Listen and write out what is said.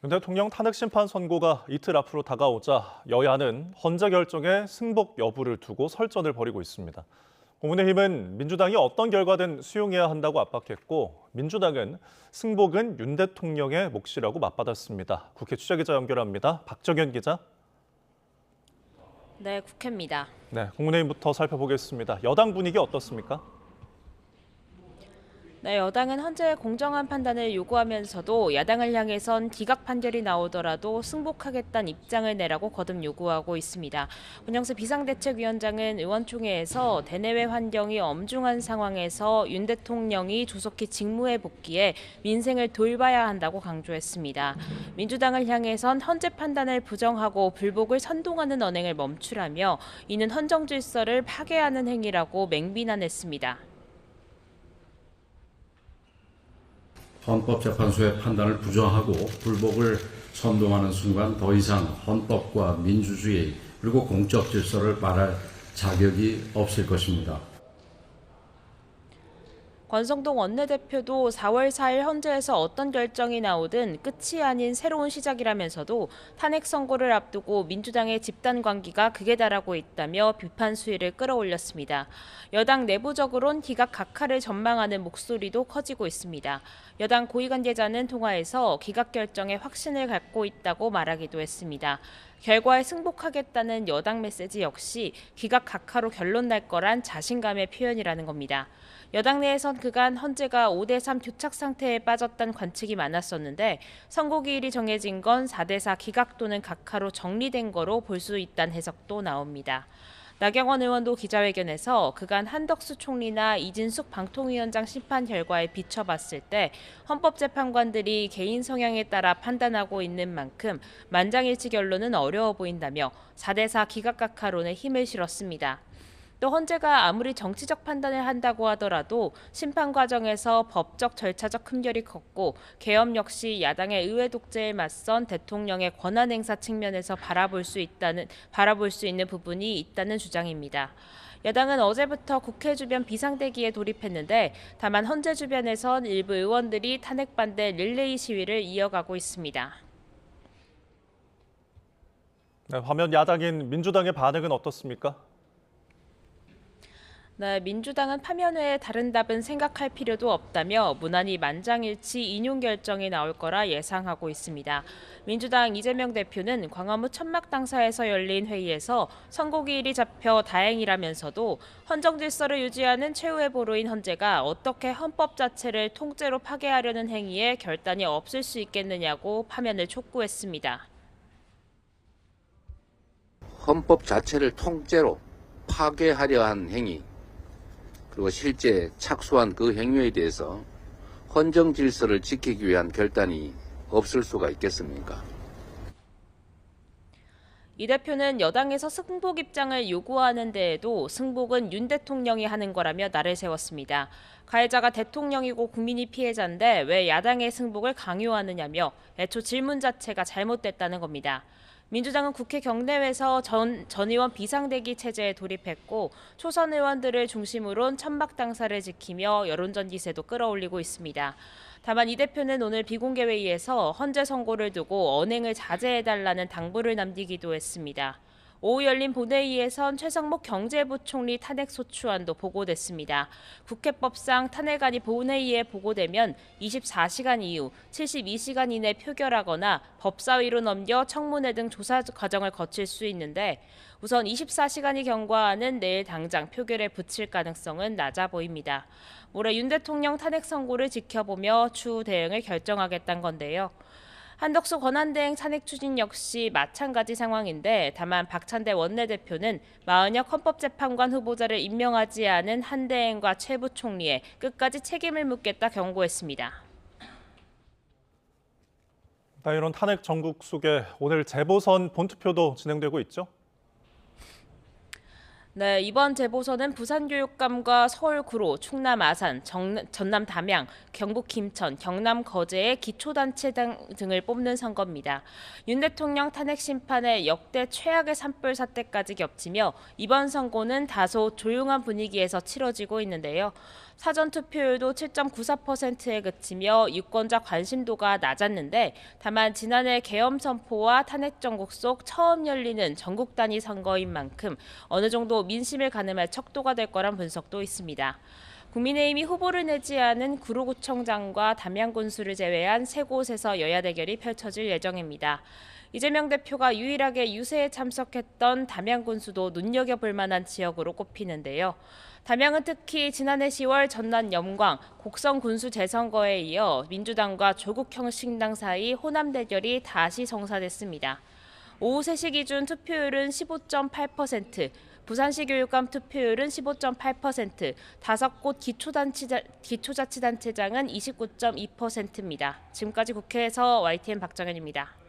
윤 대통령 탄핵 심판 선고가 이틀 앞으로 다가오자 여야는 헌재 결정의 승복 여부를 두고 설전을 벌이고 있습니다. 국민의힘은 민주당이 어떤 결과든 수용해야 한다고 압박했고, 민주당은 승복은 윤 대통령의 몫이라고 맞받았습니다. 국회 취재기자 연결합니다. 박정현 기자. 네, 국회입니다. 네, 국민의힘부터 살펴보겠습니다. 여당 분위기 어떻습니까? 네, 여당은 헌재의 공정한 판단을 요구하면서도 야당을 향해선 기각 판결이 나오더라도 승복하겠다는 입장을 내라고 거듭 요구하고 있습니다. 문영수 비상대책위원장은 의원총회에서 대내외 환경이 엄중한 상황에서 윤 대통령이 조속히 직무에 복귀해 민생을 돌봐야 한다고 강조했습니다. 민주당을 향해선 헌재 판단을 부정하고 불복을 선동하는 언행을 멈추라며 이는 헌정 질서를 파괴하는 행위라고 맹비난했습니다. 헌법재판소의 판단을 부정하고 불복을 선동하는 순간 더 이상 헌법과 민주주의 그리고 공적 질서를 말할 자격이 없을 것입니다. 권성동 원내대표도 4월 4일 헌재에서 어떤 결정이 나오든 끝이 아닌 새로운 시작이라면서도 탄핵 선고를 앞두고 민주당의 집단 관계가 극에 달하고 있다며 비판 수위를 끌어올렸습니다. 여당 내부적으론 기각 각하를 전망하는 목소리도 커지고 있습니다. 여당 고위 관계자는 통화에서 기각 결정에 확신을 갖고 있다고 말하기도 했습니다. 결과에 승복하겠다는 여당 메시지 역시 기각 각하로 결론 날 거란 자신감의 표현이라는 겁니다. 여당 내에선 그간 헌재가 5대3 교착 상태에 빠졌다는 관측이 많았었는데 선고 기일이 정해진 건 4대4 기각 또는 각하로 정리된 거로 볼 수 있다는 해석도 나옵니다. 나경원 의원도 기자회견에서 그간 한덕수 총리나 이진숙 방통위원장 심판 결과에 비춰봤을 때 헌법재판관들이 개인 성향에 따라 판단하고 있는 만큼 만장일치 결론은 어려워 보인다며 4대4 기각각하론에 힘을 실었습니다. 또 헌재가 아무리 정치적 판단을 한다고 하더라도 심판 과정에서 법적 절차적 흠결이 컸고 계엄 역시 야당의 의회 독재에 맞선 대통령의 권한 행사 측면에서 바라볼 수 있는 부분이 있다는 주장입니다. 야당은 어제부터 국회 주변 비상대기에 돌입했는데 다만 헌재 주변에선 일부 의원들이 탄핵 반대 릴레이 시위를 이어가고 있습니다. 네, 화면 야당인 민주당의 반응은 어떻습니까? 네, 민주당은 파면 외에 다른 답은 생각할 필요도 없다며 무난히 만장일치 인용 결정이 나올 거라 예상하고 있습니다. 민주당 이재명 대표는 광화문 천막당사에서 열린 회의에서 선고기일이 잡혀 다행이라면서도 헌정 질서를 유지하는 최후의 보루인 헌재가 어떻게 헌법 자체를 통째로 파괴하려는 행위에 결단이 없을 수 있겠느냐고 파면을 촉구했습니다. 헌법 자체를 통째로 파괴하려 한 행위, 그리고 실제 착수한 그 행위에 대해서 헌정 질서를 지키기 위한 결단이 없을 수가 있겠습니까? 이 대표는 여당에서 승복 입장을 요구하는 데에도 승복은 윤 대통령이 하는 거라며 날을 세웠습니다. 가해자가 대통령이고 국민이 피해자인데 왜 야당의 승복을 강요하느냐며 애초 질문 자체가 잘못됐다는 겁니다. 민주당은 국회 경내외에서 전 의원 비상대기 체제에 돌입했고 초선 의원들을 중심으로 천막 당사를 지키며 여론전 기세도 끌어올리고 있습니다. 다만 이 대표는 오늘 비공개 회의에서 헌재 선고를 두고 언행을 자제해달라는 당부를 남기기도 했습니다. 오후 열린 본회의에선 최성목 경제부총리 탄핵소추안도 보고됐습니다. 국회법상 탄핵안이 본회의에 보고되면 24시간 이후 72시간 이내 표결하거나 법사위로 넘겨 청문회 등 조사 과정을 거칠 수 있는데 우선 24시간이 경과하는 내일 당장 표결에 붙일 가능성은 낮아 보입니다. 올해 윤 대통령 탄핵 선고를 지켜보며 추후 대응을 결정하겠다는 건데요. 한덕수 권한대행 탄핵 추진 역시 마찬가지 상황인데 다만 박찬대 원내대표는 마은혁 헌법재판관 후보자를 임명하지 않은 한대행과 최 부총리에 끝까지 책임을 묻겠다 경고했습니다. 이런 탄핵 전국 속에 오늘 재보선 본투표도 진행되고 있죠? 네, 이번 재보선은 부산교육감과 서울 구로, 충남 아산, 전남 담양, 경북 김천, 경남 거제의 기초단체 등을 뽑는 선거입니다. 윤 대통령 탄핵 심판에 역대 최악의 산불 사태까지 겹치며 이번 선거는 다소 조용한 분위기에서 치러지고 있는데요. 사전 투표율도 7.94%에 그치며 유권자 관심도가 낮았는데 다만 지난해 계엄 선포와 탄핵 정국 속 처음 열리는 전국 단위 선거인 만큼 어느 정도 민심을 가늠할 척도가 될 거란 분석도 있습니다. 국민의힘이 후보를 내지 않은 구로구청장과 담양군수를 제외한 세 곳에서 여야 대결이 펼쳐질 예정입니다. 이재명 대표가 유일하게 유세에 참석했던 담양군수도 눈여겨볼 만한 지역으로 꼽히는데요. 담양은 특히 지난해 10월 전남 영광, 곡성 군수 재선거에 이어 민주당과 조국 혁신당 사이 호남 대결이 다시 성사됐습니다. 오후 3시 기준 투표율은 15.8%, 부산시 교육감 투표율은 15.8%, 5곳 기초자치단체장은 29.2%입니다. 지금까지 국회에서 YTN 박정현입니다.